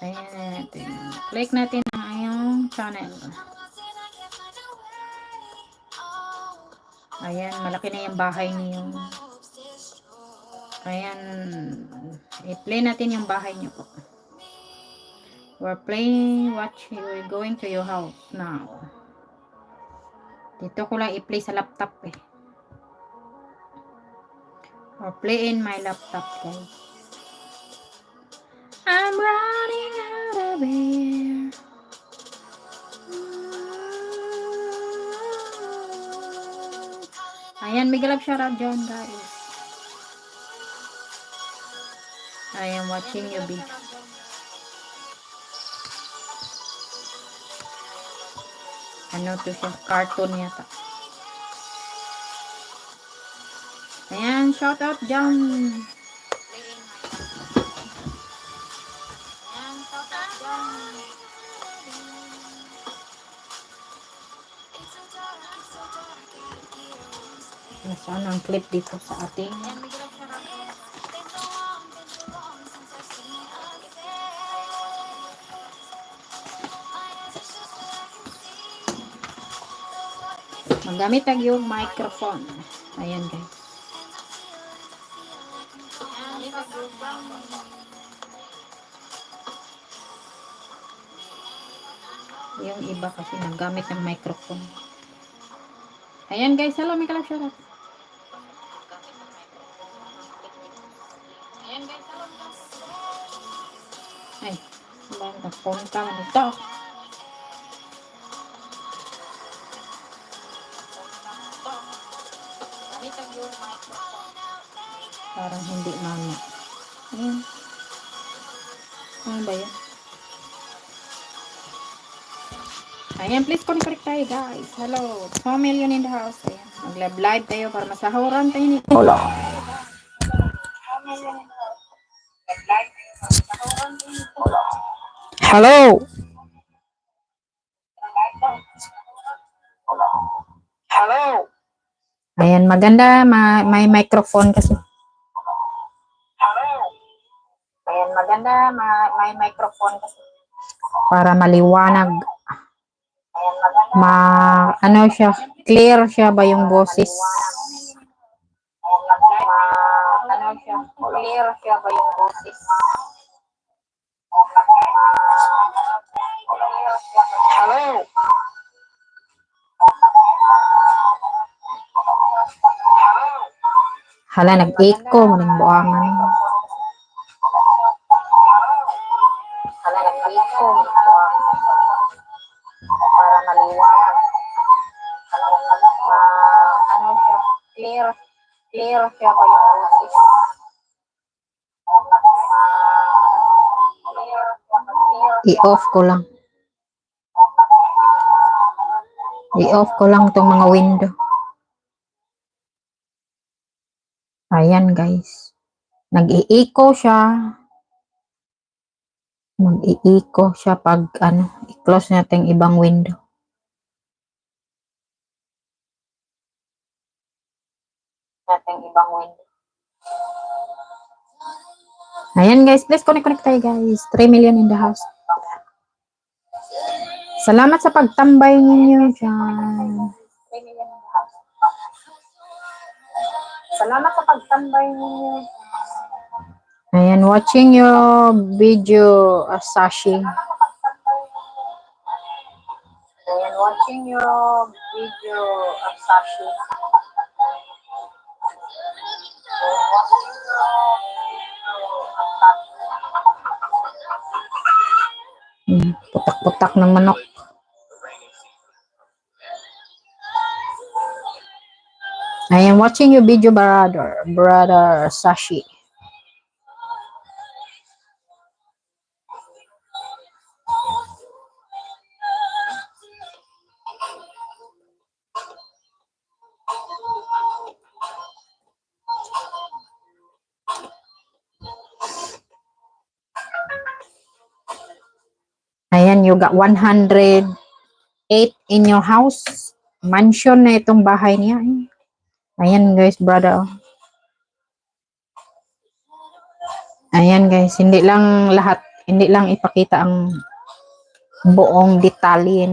Ayan, click natin ang iyong channel. Ayan, malaki na yung bahay niyo. Ayan, i-play natin yung bahay niyo po. We're going to your house now. Dito ko lang i-play sa laptop eh. Or play in my laptop, guys. I'm running out of air. Ayan, big love shoutout dyan, guys. I am watching you, big. Ano to siya? Cartoon yata. Ayan, shoutout dyan. Nasaan ang clip dito sa ating magamit ang yung microphone. Ayan, guys. Yung iba kasi nagamit ng microphone. Ayan, guys. Hello, may kalap shoutout. Ay, napunta man ito. Parang hindi mama. Ayan. Ano ba yan? Ayan, please connect tayo, guys. Hello. 2 million in the house. Ayan. Mag-live tayo para masahuran tayo nito. Hola. Hello. Hello. Ayan, maganda. May microphone kasi. Hello. Ayan, maganda. May microphone kasi. Para maliwanag. Ano siya? Clear siya ba yung boses? Ano siya? Clear siya ba yung boses? Hello. Hala, nag-echo mo ng buwangan. Hala, nag-echo mo ng buwangan. Para maliwanag. Ano siya? Clear siya ba yung boses? I-off ko lang. I-off ko lang itong mga window. Ayan, guys. Nag-i-echo siya. Mag-i-echo siya pag i-close natin ibang window. Ayan, guys. Please connect tayo, guys. 3 million in the house. Salamat sa pagtambay ninyo dyan. Salamat sa pagtambay ninyo. Ayan, watching your video, Sashi. Ayan, watching your video, Sashi. Putak-putak ng manok. I am watching your video, brother Sashi. Ayan, you got 108 in your house. Mansion na itong bahay niya. Ayan, guys, brother. Ayan, guys, hindi lang lahat Hindi lang ipakita ang buong detalye